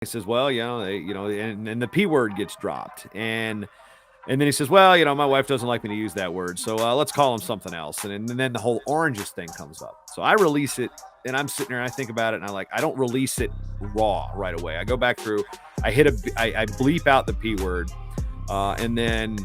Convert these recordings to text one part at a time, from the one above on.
he says, well, and the P word gets dropped. And then he says, well, my wife doesn't like me to use that word, so let's call him something else. And then the whole oranges thing comes up. So I release it, and I'm sitting there, and I think about it, and I don't release it raw right away. I go back through, I bleep out the P word, and then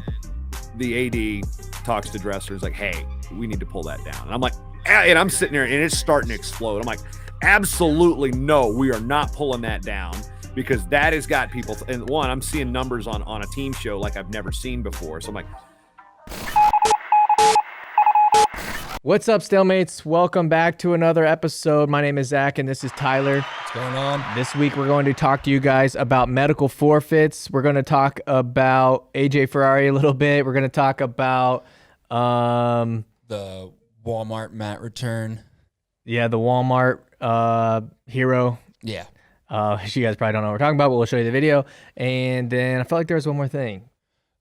the AD talks to Dresser. It's like, hey, we need to pull that down. And I'm like, and I'm sitting there, and it's starting to explode. I'm like, absolutely no, we are not pulling that down. Because that has got people, and one, I'm seeing numbers on a team show like I've never seen before. So I'm like, what's up, StaleMates? Welcome back to another episode. My name is Zach, and this is Tyler. What's going on? This week, we're going to talk to you guys about medical forfeits. We're going to talk about AJ Ferrari a little bit. We're going to talk about the Walmart mat return. Yeah, the Walmart hero. Yeah. You guys probably don't know what we're talking about, but we'll show you the video. And then I felt like there was one more thing.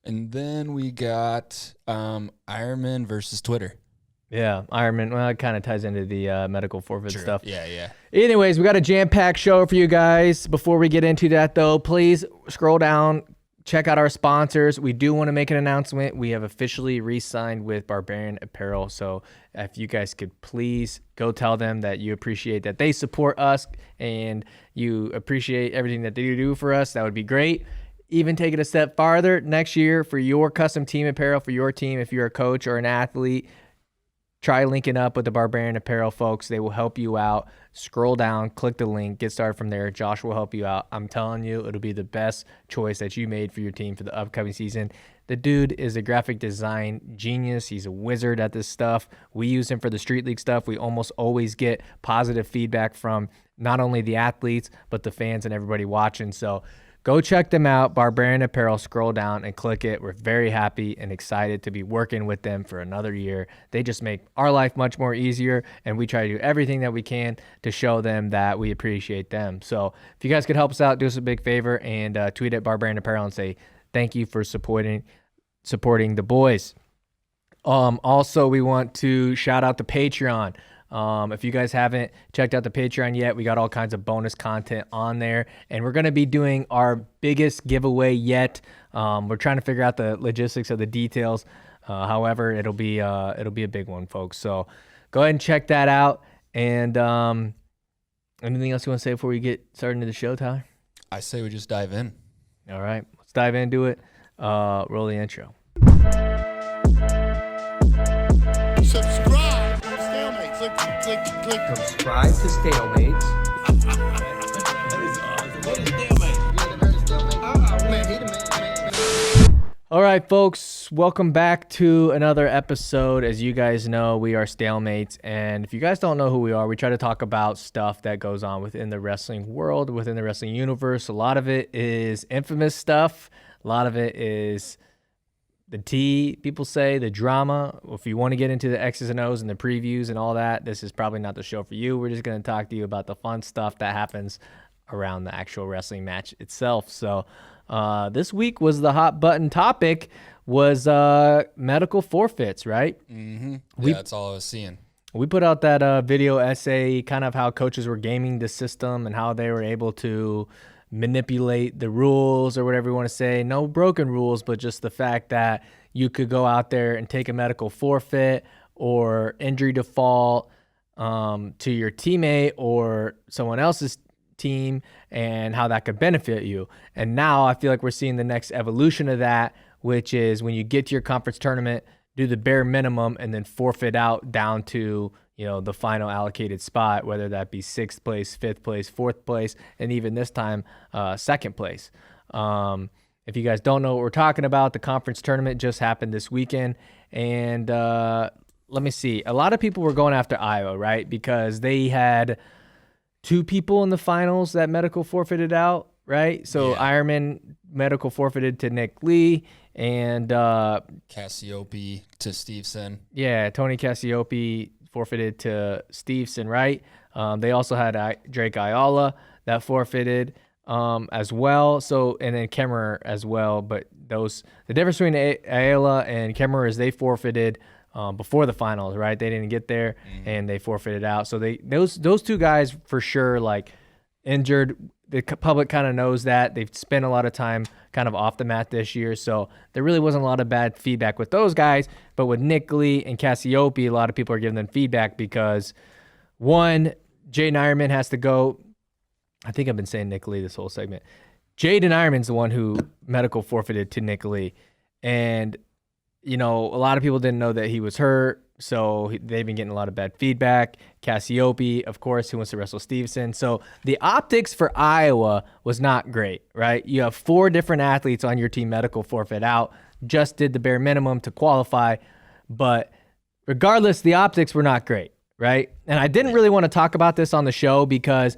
And then we got Ironman versus Twitter. Yeah, Ironman. Well, it kind of ties into the medical forfeit stuff. Yeah. Anyways, we got a jam-packed show for you guys. Before we get into that, though, please scroll down. Check out our sponsors. We do want to make an announcement. We have officially re-signed with Barbarian Apparel. So if you guys could please go tell them that you appreciate that they support us and you appreciate everything that they do for us, that would be great. Even take it a step farther, next year for your custom team apparel for your team, if you're a coach or an athlete, try linking up with the Barbarian Apparel folks. They will help you out. Scroll down, click the link, get started from there. Josh will help you out. I'm telling you, it'll be the best choice that you made for your team for the upcoming season. The dude is a graphic design genius. He's a wizard at this stuff. We use him for the Street League stuff. We almost always get positive feedback from not only the athletes, but the fans and everybody watching. So go check them out, Barbarian Apparel. Scroll down and click it. We're very happy and excited to be working with them for another year. They just make our life much more easier, and we try to do everything that we can to show them that we appreciate them. So if you guys could help us out, do us a big favor and tweet at Barbarian Apparel and say thank you for supporting the boys. Also, we want to shout out the Patreon. If you guys haven't checked out the Patreon yet, we got all kinds of bonus content on there, and we're going to be doing our biggest giveaway yet. We're trying to figure out the logistics of the details. However, it'll be a big one, folks. So go ahead and check that out. And anything else you want to say before we get started into the show, Tyler? I say we just dive in. All right, let's dive into it. Roll the intro. Subscribe. StaleMates. Click. Subscribe to StaleMates. What is StaleMates? You never heard of StaleMates? Oh, man, he the man. All right, folks, welcome back to another episode. As you guys know, we are StaleMates, and if you guys don't know who we are, we try to talk about stuff that goes on within the wrestling world, within the wrestling universe. A lot of it is infamous stuff. A lot of it is the tea, people say, the drama. If you want to get into the X's and O's and the previews and all that, this is probably not the show for you. We're just going to talk to you about the fun stuff that happens around the actual wrestling match itself. So this week was the hot button topic was medical forfeits, right? Mm-hmm. Yeah, that's all I was seeing. We put out that video essay, kind of how coaches were gaming the system and how they were able to manipulate the rules or whatever you want to say. No broken rules, but just the fact that you could go out there and take a medical forfeit or injury default to your teammate or someone else's team and how that could benefit you. And now I feel like we're seeing the next evolution of that, which is when you get to your conference tournament, do the bare minimum and then forfeit out down to the final allocated spot, whether that be 6th place, 5th place, 4th place, and even this time, 2nd place. If you guys don't know what we're talking about, the conference tournament just happened this weekend. And let me see. A lot of people were going after Iowa, right? Because they had 2 people in the finals that medical forfeited out, right? So yeah. Ironman medical forfeited to Nick Lee and Cassiope to Steveson. Yeah, Tony Cassiope forfeited to Steveson, right? They also had Drake Ayala that forfeited as well. So, and then Kemmerer as well. But the difference between Ayala and Kemmerer is they forfeited before the finals, right? They didn't get there and they forfeited out. So those 2 guys for sure, like injured the public kind of knows that. They've spent a lot of time kind of off the mat this year, so there really wasn't a lot of bad feedback with those guys. But with Nick Lee and Cassiope, a lot of people are giving them feedback because, one, Jaden Ironman has to go. I think I've been saying Nick Lee this whole segment. Jaden Ironman's the one who medical forfeited to Nick Lee. And, you know, a lot of people didn't know that he was hurt, so they've been getting a lot of bad feedback. Cassiope, of course, who wants to wrestle Stevenson. So the optics for Iowa was not great, right? You have 4 different athletes on your team medical forfeit out, just did the bare minimum to qualify. But regardless, the optics were not great, right? And I didn't really want to talk about this on the show because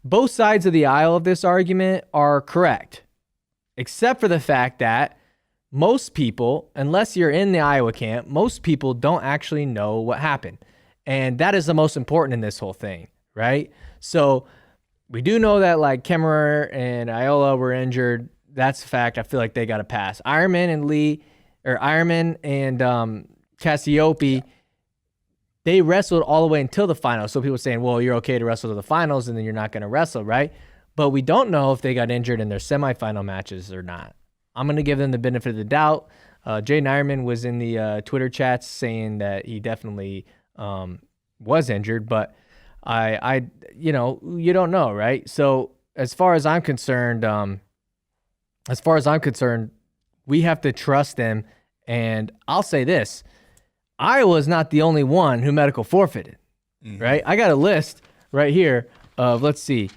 both sides of the aisle of this argument are correct, except for the fact that most people, unless you're in the Iowa camp, most people don't actually know what happened. And that is the most important in this whole thing, right? So we do know that like Kemmerer and Iola were injured. That's a fact. I feel like they got a pass. Ironman and Cassiope, they wrestled all the way until the finals. So people saying, well, you're okay to wrestle to the finals and then you're not going to wrestle, right? But we don't know if they got injured in their semifinal matches or not. I'm going to give them the benefit of the doubt. Jaden Ironman was in the Twitter chats saying that he definitely was injured, but you don't know, right? So as far as I'm concerned, we have to trust them. And I'll say this, Iowa is not the only one who medical forfeited, right? I got a list right here of, let's see,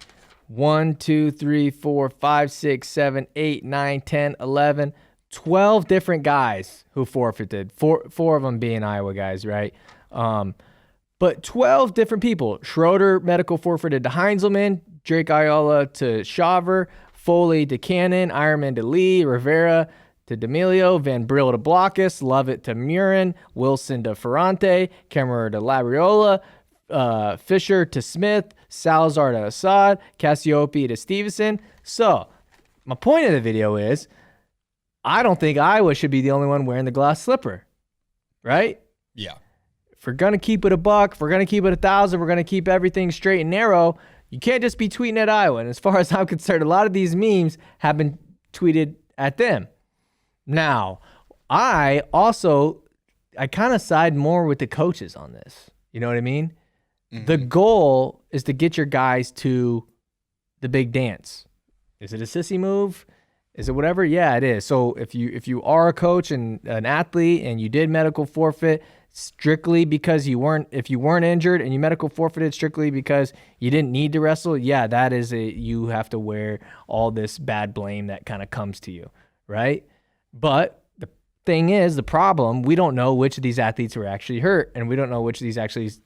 1, 2, 3, 4, 5, 6, 7, 8, 9, 10, 11, 12 different guys who forfeited, four of them being Iowa guys, right? But 12 different people. Schroeder medical forfeited to Heinzelman, Drake Ayala to Shaver, Foley to Cannon, Ironman to Lee, Rivera to D'Amelio, Van Brill to Blockus, Lovett to Murin, Wilson to Ferrante, Kemmerer to Labriola, Fisher to Smith, Salazar to Assad, Cassiope to Stevenson. So my point of the video is I don't think Iowa should be the only one wearing the glass slipper, right? Yeah. If we're going to keep it a buck, if we're going to keep it 1,000, we're going to keep everything straight and narrow, you can't just be tweeting at Iowa. And as far as I'm concerned, a lot of these memes have been tweeted at them. Now, I kind of side more with the coaches on this. You know what I mean? Mm-hmm. The goal is to get your guys to the big dance. Is it a sissy move? Is it whatever? Yeah, it is. So if you are a coach and an athlete and you did medical forfeit strictly because if you weren't injured and you medical forfeited strictly because you didn't need to wrestle, yeah, that is you have to wear all this bad blame that kind of comes to you, right? But the thing is, the problem, we don't know which of these athletes were actually hurt, and we don't know which of these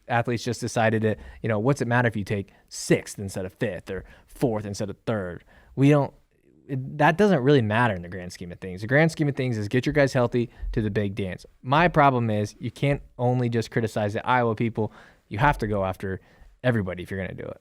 athletes just decided to, what's it matter if you take 6th instead of 5th or 4th instead of 3rd? That doesn't really matter in the grand scheme of things. The grand scheme of things is get your guys healthy to the big dance. My problem is you can't only just criticize the Iowa people. You have to go after everybody if you're going to do it.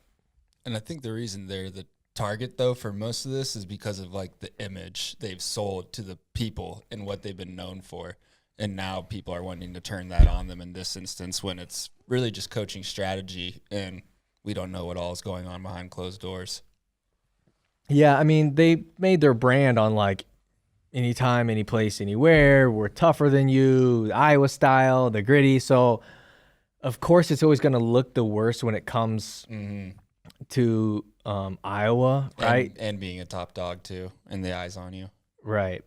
And I think the reason they're the target, though, for most of this is because of, like, the image they've sold to the people and what they've been known for. And now people are wanting to turn that on them in this instance when it's really just coaching strategy and we don't know what all is going on behind closed doors. Yeah, I mean, they made their brand on, like, anytime, any place, anywhere. We're tougher than you, Iowa style, the gritty. So, of course, it's always going to look the worst when it comes to Iowa, right? And being a top dog, too, and the eyes on you. Right.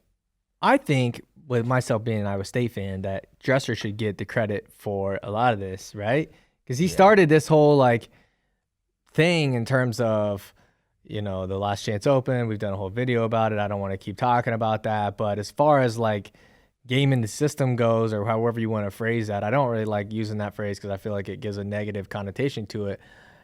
I think, with myself being an Iowa State fan, that Dresser should get the credit for a lot of this, right? Because he started this whole, like, thing in terms of, the Last Chance Open. We've done a whole video about it. I don't want to keep talking about that. But as far as, like, gaming the system goes, or however you want to phrase that, I don't really like using that phrase because I feel like it gives a negative connotation to it.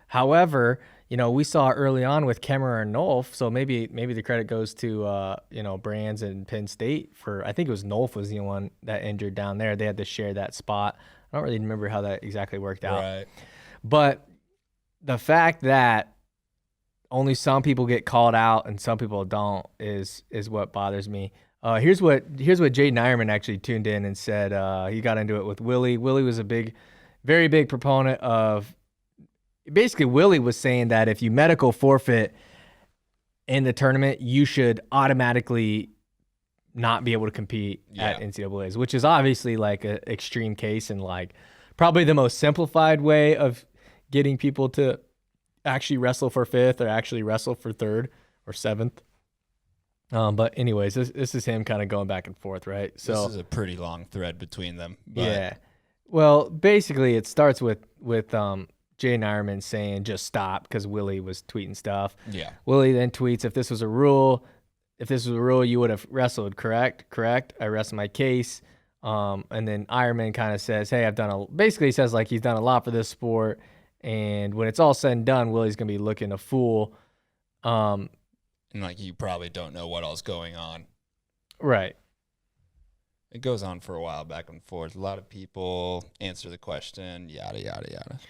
However, we saw early on with Kemmerer and Nolf, so maybe the credit goes to, Brands and Penn State I think it was Nolf was the one that injured down there. They had to share that spot. I don't really remember how that exactly worked out. Right. But the fact that only some people get called out and some people don't is what bothers me. Here's what Jaden Ironman actually tuned in and said. He got into it with Willy. Willy was a very big proponent of. Basically, Willy was saying that if you medical forfeit in the tournament, you should automatically not be able to compete at Yeah. NCAAs, which is obviously like an extreme case and like probably the most simplified way of getting people to actually wrestle for 5th or actually wrestle for 3rd or 7th. But anyways, this is him kind of going back and forth, right? So This is a pretty long thread between them. But yeah. Well, basically, it starts with Jay Ironman saying just stop because Willy was tweeting stuff. Yeah. Willy then tweets, if this was a rule, you would have wrestled, correct? Correct. I rest my case. And then Ironman kind of says, hey, basically he says like he's done a lot for this sport. And when it's all said and done, Willy's going to be looking a fool. And like you probably don't know what all's going on. Right. It goes on for a while, back and forth. A lot of people answer the question, yada, yada, yada.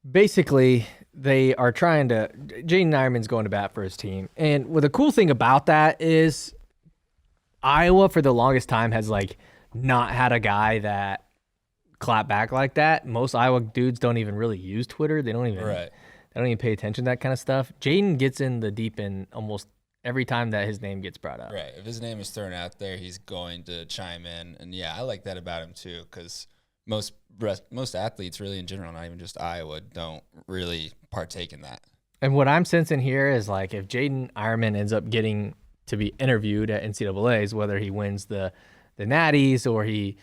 Basically, they are trying to. Jaden Ironman's going to bat for his team. And what the cool thing about that is Iowa, for the longest time, has like not had a guy that clap back like that. Most Iowa dudes don't even really use Twitter. They don't even pay attention to that kind of stuff. Jaden gets in the deep end almost every time that his name gets brought up. Right. If his name is thrown out there, he's going to chime in. And yeah, I like that about him too, because most athletes really in general, not even just Iowa, don't really partake in that. And what I'm sensing here is like if Jaden Ironman ends up getting to be interviewed at NCAAs, whether he wins the natties or he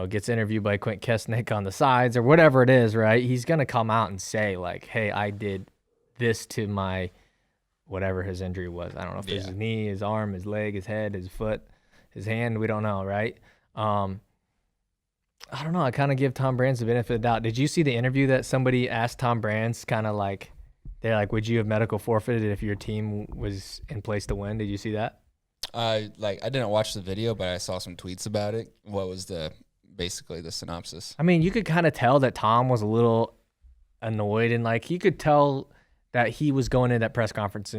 gets interviewed by Quint Kesnick on the sides or whatever it is, right? He's going to come out and say like, hey, I did this to my whatever his injury was. I don't know if it's his knee, his arm, his leg, his head, his foot, his hand. We don't know, right? I don't know. I kind of give Tom Brands the benefit of the doubt. Did you see the interview that somebody asked Tom Brands kind of like, they're like, would you have medical forfeited if your team was in place to win? Did you see that? I didn't watch the video, but I saw some tweets about it. What was basically the synopsis? I mean, you could kind of tell that Tom was a little annoyed and like he could tell that he was going in that press conference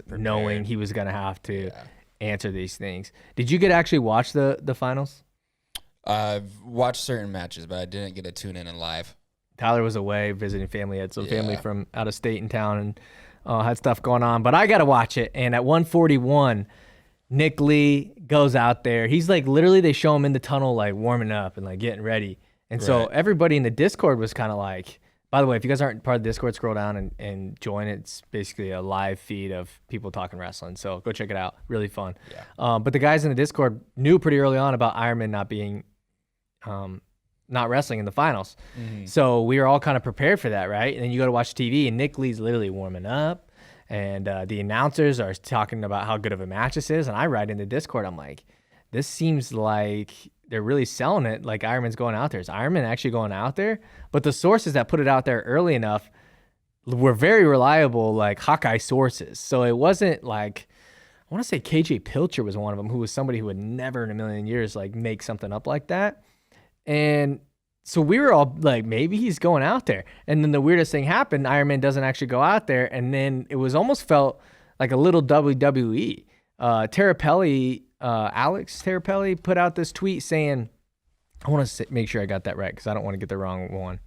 knowing he was going to have to answer these things. Did you actually watch the finals? I've watched certain matches, but I didn't get to tune in live. Tyler was away visiting family. He had some family from out of state in town and had stuff going on. But I got to watch it. And at 141, Nick Lee goes out there. He's like literally they show him in the tunnel like warming up and like getting ready. And so everybody in the Discord was kind of like, by the way, if you guys aren't part of the Discord, scroll down and join it. It's basically a live feed of people talking wrestling. So go check it out. Really fun. Yeah. But the guys in the Discord knew pretty early on about Ironman not being not wrestling in the finals. Mm-hmm. So we were all kind of prepared for that, right? And then you go to watch TV and Nick Lee's literally warming up and the announcers are talking about how good of a match this is. And I write in the Discord, I'm like, this seems like they're really selling it like Ironman's going out there. Is Ironman actually going out there? But the sources that put it out there early enough were very reliable, like Hawkeye sources. So it wasn't like, I want to say KJ Pilcher was one of them, who was somebody who would never in a million years like make something up like that. And so we were all like, maybe he's going out there. And then the weirdest thing happened, Ironman doesn't actually go out there. And then it was almost felt like a little WWE. Alex Terapelli put out this tweet saying, I want to make sure I got that right because I don't want to get the wrong one.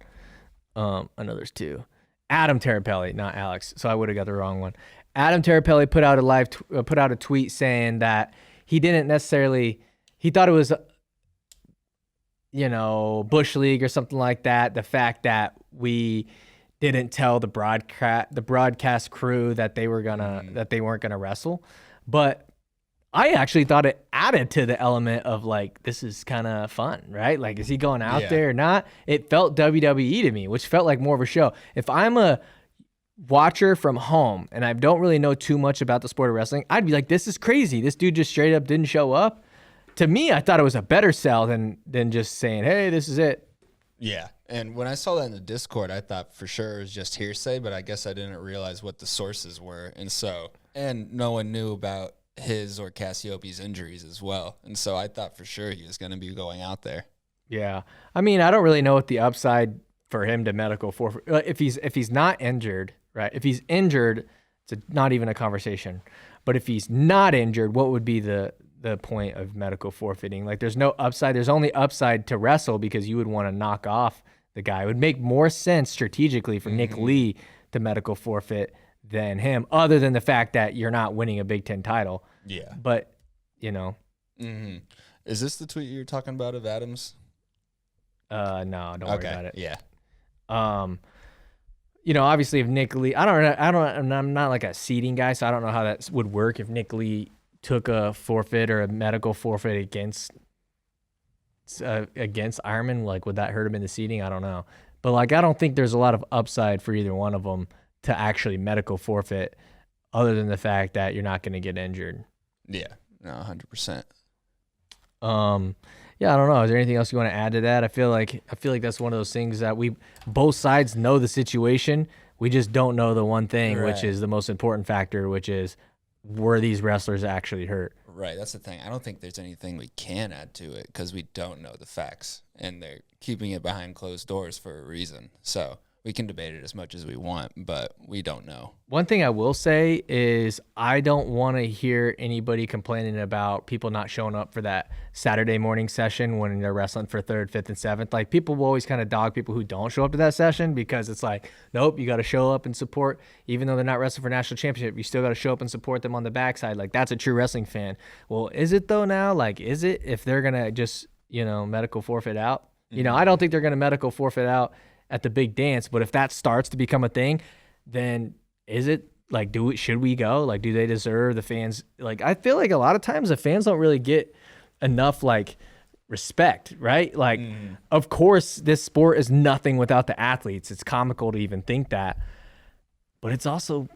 I know there's two. Adam Terapelli, not Alex. So I would have got the wrong one. Adam Terapelli put out a tweet saying that he didn't necessarily, he thought it was, Bush League or something like that. The fact that we didn't tell the broadcast crew that they weren't gonna wrestle, but I actually thought it added to the element of like, this is kind of fun, right? Like, is he going out there or not? It felt WWE to me, which felt like more of a show. If I'm a watcher from home and I don't really know too much about the sport of wrestling, I'd be like, this is crazy. This dude just straight up didn't show up. To me, I thought it was a better sell than just saying, hey, this is it. Yeah. And when I saw that in the Discord, I thought for sure it was just hearsay, but I guess I didn't realize what the sources were. And no one knew about his or Cassiopei's injuries as well. And so I thought for sure he was going to be going out there. Yeah. I mean, I don't really know what the upside for him to medical forfeit. If he's not injured, right? If he's injured, it's not even a conversation. But if he's not injured, what would be the point of medical forfeiting? Like, there's no upside. There's only upside to wrestle because you would want to knock off the guy. It would make more sense strategically for Nick Lee to medical forfeit than him, other than the fact that you're not winning a Big Ten title. Yeah. But, you know. Mm-hmm. Is this the tweet you're talking about of Adams? No, don't worry about it. Yeah. You know, obviously if Nick Lee, I'm not like a seeding guy, so I don't know how that would work if Nick Lee took a forfeit or a medical forfeit against Ironman. Like, would that hurt him in the seeding? I don't know. But like, I don't think there's a lot of upside for either one of them to actually medical forfeit, other than the fact that you're not going to get injured. Yeah. No, 100%. Yeah, I don't know. Is there anything else you want to add to that? I feel like that's one of those things that both sides know the situation. We just don't know the one thing, which is the most important factor, which is, were these wrestlers actually hurt? Right. That's the thing. I don't think there's anything we can add to it because we don't know the facts, and they're keeping it behind closed doors for a reason. So we can debate it as much as we want, but we don't know. One thing I will say is I don't want to hear anybody complaining about people not showing up for that Saturday morning session when they're wrestling for 3rd, 5th, and 7th. Like, people will always kind of dog people who don't show up to that session because it's like, nope, you got to show up and support. Even though they're not wrestling for national championship, you still got to show up and support them on the backside. Like, that's a true wrestling fan. Well, is it though now? Like, is it if they're going to just, you know, medical forfeit out? Mm-hmm. You know, I don't think they're going to medical forfeit out at the big dance, but if that starts to become a thing, then is it like, should we go? Like, do they deserve the fans? Like, I feel like a lot of times the fans don't really get enough like respect, right? Like, of course, this sport is nothing without the athletes. It's comical to even think that, but it's also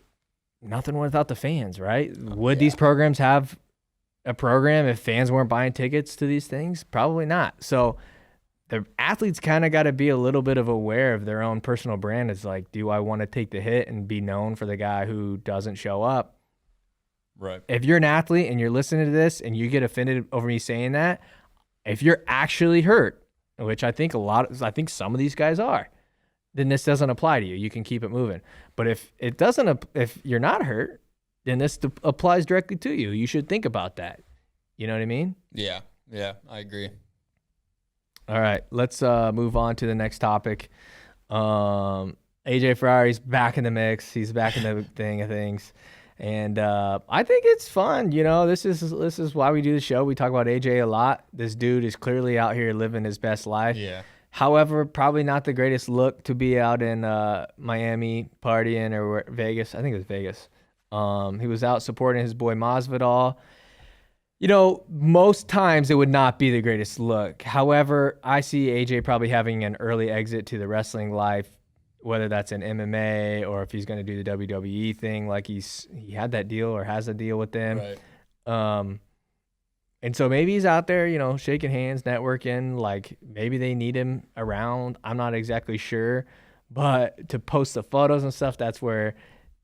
nothing without the fans, right? Would these programs have a program if fans weren't buying tickets to these things? Probably not. So the athletes kind of got to be a little bit of aware of their own personal brand. It's like, do I want to take the hit and be known for the guy who doesn't show up? Right. If you're an athlete and you're listening to this and you get offended over me saying that, if you're actually hurt, which I think some of these guys are, then this doesn't apply to you. You can keep it moving. But if you're not hurt, then this applies directly to you. You should think about that. You know what I mean? Yeah. Yeah, I agree. All right, let's move on to the next topic. AJ Ferrari's back in the mix. He's back in the thing of things. And I think it's fun. You know, this is why we do the show. We talk about AJ a lot. This dude is clearly out here living his best life. Yeah. However, probably not the greatest look to be out in Miami partying or Vegas. I think it was Vegas. He was out supporting his boy Masvidal. You know, most times it would not be the greatest look. However, I see AJ probably having an early exit to the wrestling life, whether that's in MMA or if he's going to do the WWE thing, like he had that deal or has a deal with them. Right. And so maybe he's out there, you know, shaking hands, networking. Like, maybe they need him around. I'm not exactly sure. But to post the photos and stuff, that's where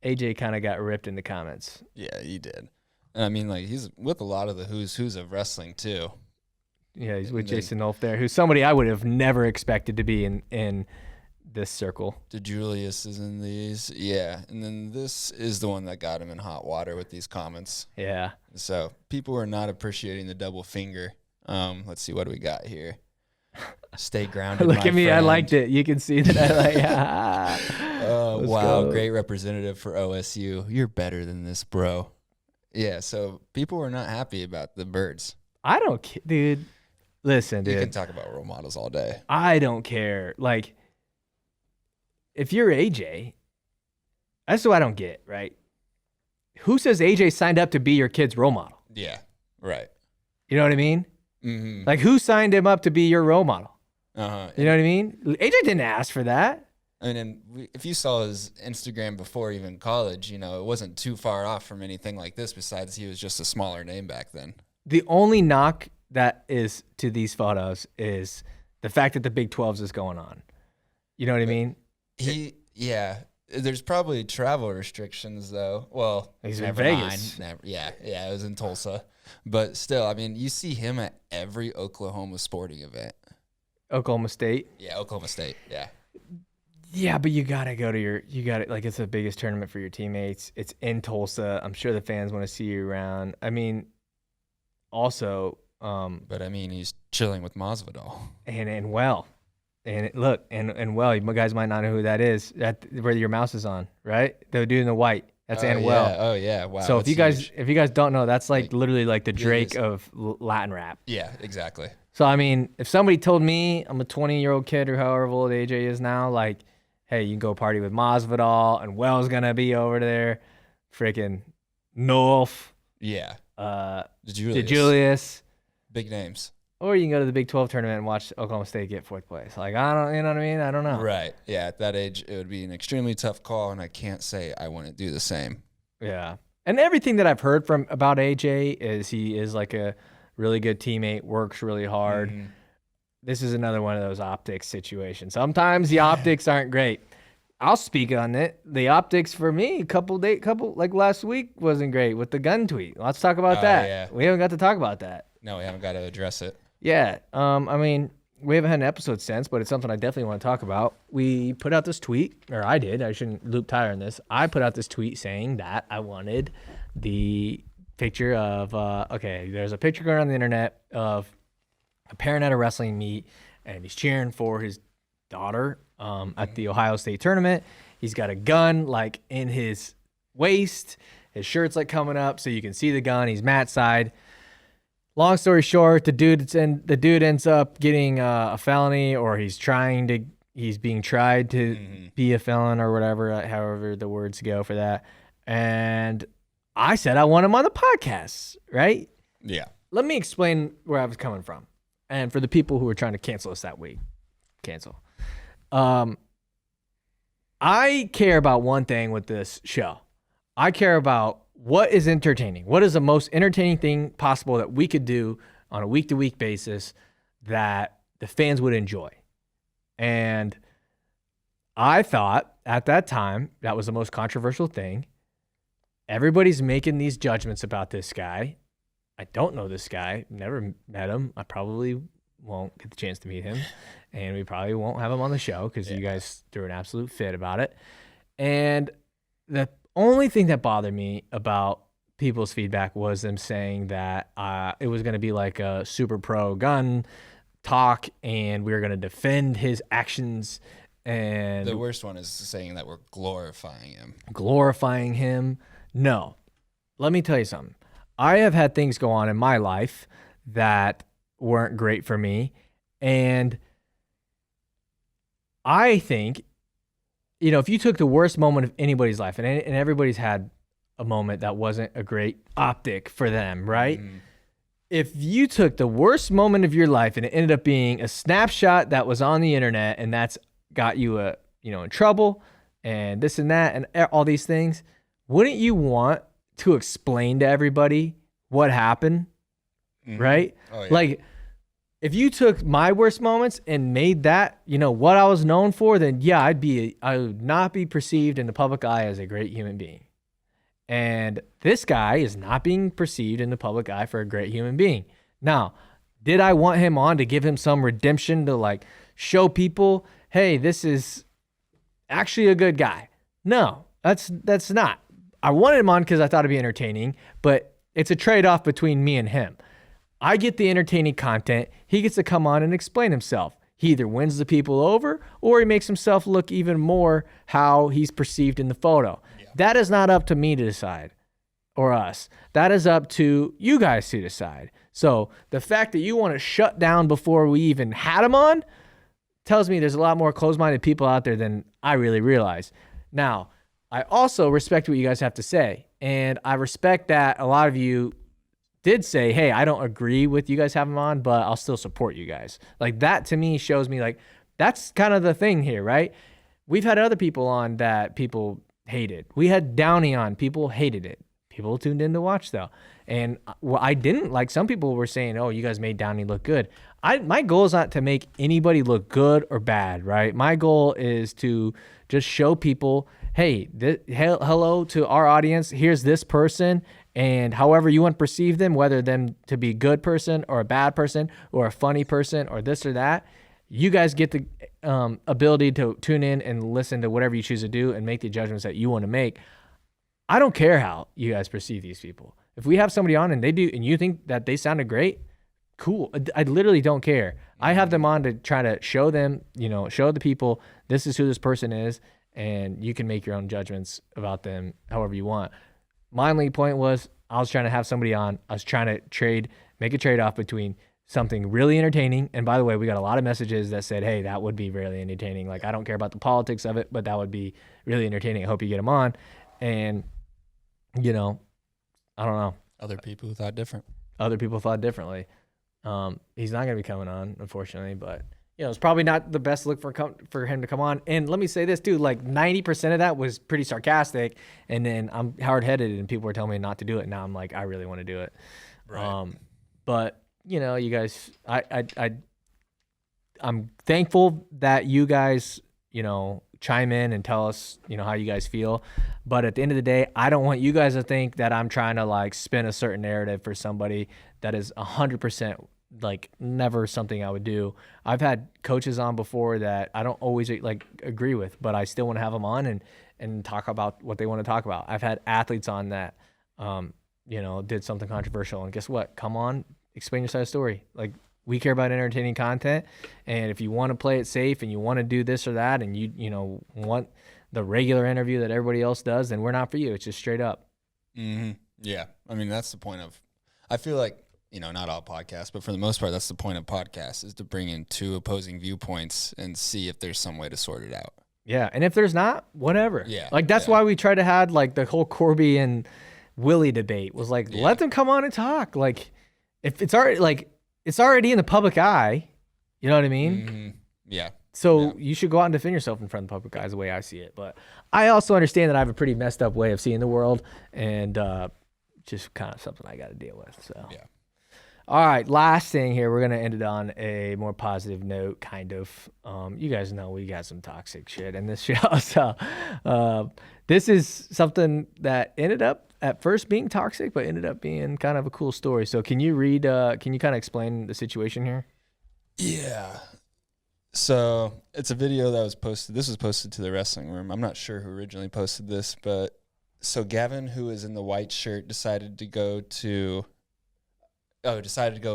AJ kind of got ripped in the comments. Yeah, he did. I mean, like, he's with a lot of the who's of wrestling, too. Yeah, he's with Jason Wolf there, who's somebody I would have never expected to be in this circle. DeJulius is in these. Yeah, and then this is the one that got him in hot water with these comments. Yeah. So people are not appreciating the double finger. Let's see, what do we got here? Stay grounded, Look at me, friend. I liked it. You can see that I like Oh, wow, go. great representative for OSU. You're better than this, bro. Yeah, so people were not happy about the birds. I don't care, dude. Listen, dude. You can talk about role models all day. I don't care. Like, if you're AJ, that's what I don't get, right? Who says AJ signed up to be your kid's role model? Yeah, right. You know what I mean? Mm-hmm. Like, who signed him up to be your role model? Uh-huh. You know what I mean? AJ didn't ask for that. I mean, if you saw his Instagram before even college, you know, it wasn't too far off from anything like this, besides he was just a smaller name back then. The only knock that is to these photos is the fact that the Big 12s is going on. You know what I mean? Yeah. There's probably travel restrictions, though. Well, he's in never Vegas. mind. Yeah, it was in Tulsa. But still, I mean, you see him at every Oklahoma sporting event. Oklahoma State. Yeah, Oklahoma State, yeah. Yeah, but you got to go to like, it's the biggest tournament for your teammates. It's in Tulsa. I'm sure the fans want to see you around. I mean, also. But I mean, he's chilling with Masvidal. And Anuel. And look, and well, you guys might not know who that is. Where your mouse is on, right? The dude in the white That's Oh, Anuel. Yeah. Oh yeah. Wow. So that's if you guys don't know, that's like Like, literally like the it Drake is. of Latin rap. Yeah. Exactly. So I mean, if somebody told me I'm a 20-year-old kid or however old AJ is now, like, hey, you can go party with Masvidal and Wells gonna be over there, freaking Nolf, Yeah. DeJulius. Julius, Big names. or you can go to the Big 12 tournament and watch Oklahoma State get 4th place. Like, I don't, you know what I mean? I don't know. Right. Yeah. At that age, it would be an extremely tough call, and I can't say I wouldn't do the same. Yeah. And everything that I've heard from about AJ is he is like a really good teammate, works really hard. Mhm. This is another one of those optics situations. Sometimes the optics aren't great. I'll speak on it. The optics for me, couple like last week wasn't great with the gun tweet. Let's talk about Oh, that. yeah. We haven't got to talk about that. No, we haven't got to address it. Yeah. I mean, we haven't had an episode since, but it's something I definitely want to talk about. We put out this tweet, or I did. I shouldn't loop Tyler in this. I put out this tweet saying that I wanted the picture of, there's a picture going on the internet of a parent at a wrestling meet, and he's cheering for his daughter at the Ohio State tournament. He's got a gun like in his waist. His shirt's like coming up so you can see the gun. He's mat side. Long story short, the dude ends up getting a felony, or he's being tried to be a felon or whatever, however the words go for that. And I said I want him on the podcast, right? Yeah. Let me explain where I was coming from. And for the people who were trying to cancel us that week, cancel. I care about one thing with this show. I care about what is entertaining. What is the most entertaining thing possible that we could do on a week-to-week basis that the fans would enjoy? And I thought at that time that was the most controversial thing. Everybody's making these judgments about this guy. I don't know this guy, never met him. I probably won't get the chance to meet him, and we probably won't have him on the show because you guys threw an absolute fit about it. And the only thing that bothered me about people's feedback was them saying that it was going to be like a super pro gun talk, and we were going to defend his actions. And The worst one is saying that we're glorifying him. glorifying him. No. Let me tell you something. I have had things go on in my life that weren't great for me. And I think, if you took the worst moment of anybody's life, and everybody's had a moment that wasn't a great optic for them, right? If you took the worst moment of your life and it ended up being a snapshot that was on the internet, and that's got you in trouble and this and that and all these things, wouldn't you want to explain to everybody what happened? Right? Oh, yeah. Like, if you took my worst moments and made that, what I was known for, then yeah, I would not be perceived in the public eye as a great human being. And this guy is not being perceived in the public eye for a great human being. Now, did I want him on to give him some redemption to like show people, hey, this is actually a good guy? No, that's not. I wanted him on because I thought it'd be entertaining, but it's a trade-off between me and him. I get the entertaining content. He gets to come on and explain himself. He either wins the people over or he makes himself look even more how he's perceived in the photo. Yeah. That is not up to me to decide or us. That is up to you guys to decide. So the fact that you want to shut down before we even had him on tells me there's a lot more closed-minded people out there than I really realize. Now, I also respect what you guys have to say. And I respect that a lot of you did say, hey, I don't agree with you guys having him on, but I'll still support you guys. Like, that to me shows me like that's kind of the thing here, right? We've had other people on that people hated. We had Downey on. People hated it. People tuned in to watch though. And I didn't like, some people were saying, oh, you guys made Downey look good. My goal is not to make anybody look good or bad, right? My goal is to just show people, hey, hello to our audience. Here's this person. And however you want to perceive them, whether them to be a good person or a bad person or a funny person or this or that, you guys get the ability to tune in and listen to whatever you choose to do and make the judgments that you want to make. I don't care how you guys perceive these people. If we have somebody on and they do, and you think that they sounded great, cool. I literally don't care. I have them on to try to show them, show the people this is who this person is, and you can make your own judgments about them however you want. My only point was I was trying to have somebody on. I was trying to make a trade-off between something really entertaining. And by the way, we got a lot of messages that said, hey, that would be really entertaining. Like, I don't care about the politics of it, but that would be really entertaining. I hope you get them on. And, you know, I don't know. Other people who thought different. Other people thought differently. He's not going to be coming on, unfortunately, but you know, it's probably not the best look for him to come on. And let me say this too, like 90% of that was pretty sarcastic. And then I'm hard-headed and people were telling me not to do it. Now I'm like, I really want to do it. Right. But you know, you guys, I'm thankful that you guys, you know, chime in and tell us, you know, how you guys feel. But at the end of the day, I don't want you guys to think that I'm trying to like spin a certain narrative for somebody that is 100% like never something I would do. I've had coaches on before that I don't always like agree with, but I still want to have them on and talk about what they want to talk about. I've had athletes on that, you know, did something controversial, and guess what? Come on, explain your side of the story. Like, we care about entertaining content, and if you want to play it safe and you want to do this or that, and you know, want the regular interview that everybody else does, then we're not for you. It's just straight up. Mm-hmm. Yeah. I mean, that's the point of, I feel like, you know, not all podcasts, but for the most part, that's the point of podcasts, is to bring in two opposing viewpoints and see if there's some way to sort it out. Yeah. And if there's not, whatever. Yeah. Like, that's why we try to have like the whole Corby and Willy debate was like, let them come on and talk. Like, if it's already like, it's already in the public eye. You know what I mean? Mm-hmm. Yeah. So you should go out and defend yourself in front of the public eye is the way I see it. But I also understand that I have a pretty messed up way of seeing the world, and just kind of something I got to deal with. So, yeah. All right, last thing here. We're going to end it on a more positive note, kind of. You guys know we got some toxic shit in this show. So this is something that ended up at first being toxic, but ended up being kind of a cool story. So can you kind of explain the situation here? Yeah. So it's a video that was posted. This was posted to the wrestling room. I'm not sure who originally posted this, but so Gavin, who is in the white shirt, decided to go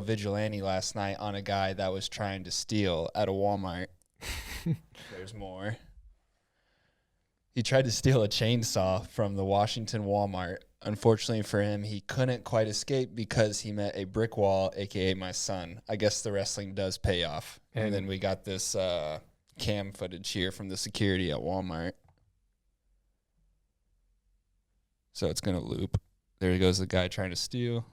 vigilante last night on a guy that was trying to steal at a Walmart. There's more. He tried to steal a chainsaw from the Washington Walmart. Unfortunately for him, he couldn't quite escape because he met a brick wall, a.k.a. my son. I guess the wrestling does pay off. And then we got this cam footage here from the security at Walmart. So it's going to loop. There goes the guy trying to steal.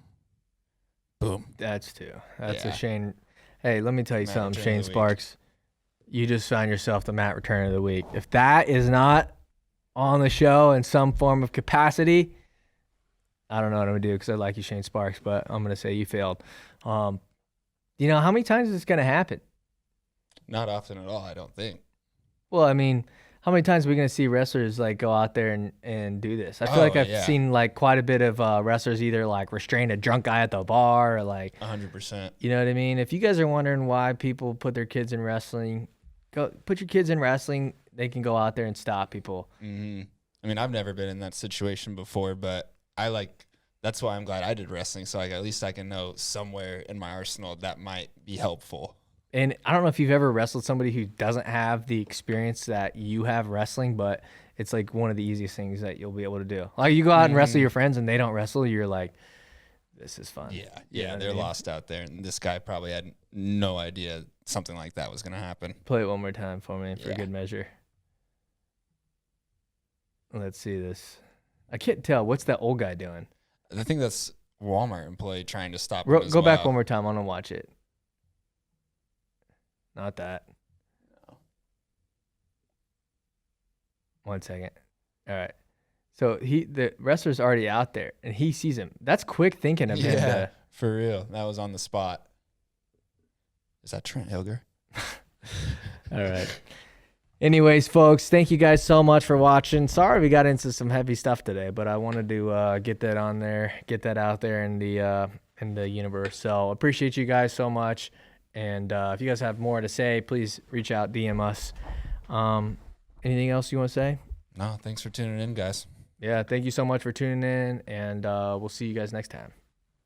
Boom. That's a Shane. Hey, let me tell you something, Shane Sparks. You just found yourself the Matt Return of the Week. If that is not on the show in some form of capacity, I don't know what I'm going to do because I like you, Shane Sparks, but I'm going to say you failed. You know, how many times is this going to happen? Not often at all, I don't think. Well, I mean, how many times are we going to see wrestlers like go out there and do this? I feel like I've seen like quite a bit of wrestlers either like restrain a drunk guy at the bar or like 100%. You know what I mean? If you guys are wondering why people put their kids in wrestling, go put your kids in wrestling. They can go out there and stop people. Mm-hmm. I mean, I've never been in that situation before, but that's why I'm glad I did wrestling. So at least I can know somewhere in my arsenal that might be helpful. And I don't know if you've ever wrestled somebody who doesn't have the experience that you have wrestling, but it's like one of the easiest things that you'll be able to do. Like you go out and wrestle your friends and they don't wrestle, you're like, this is fun. Yeah. You know what They're I mean? lost out there. And this guy probably had no idea something like that was going to happen. Play it one more time for me for good measure. Let's see this. I can't tell. What's that old guy doing? I think that's Walmart employee trying to stop him Go back one more time. I want to watch it. Not that. No. 1 second. All right. So the wrestler's already out there, and he sees him. That's quick thinking of him. Yeah, for real. That was on the spot. Is that Trent Hilger? All right. Anyways, folks, thank you guys so much for watching. Sorry we got into some heavy stuff today, but I wanted to get that on there, get that out there in the universe. So appreciate you guys so much. And if you guys have more to say, please reach out, DM us. Anything else you want to say? No, thanks for tuning in, guys. Yeah, thank you so much for tuning in, and we'll see you guys next time.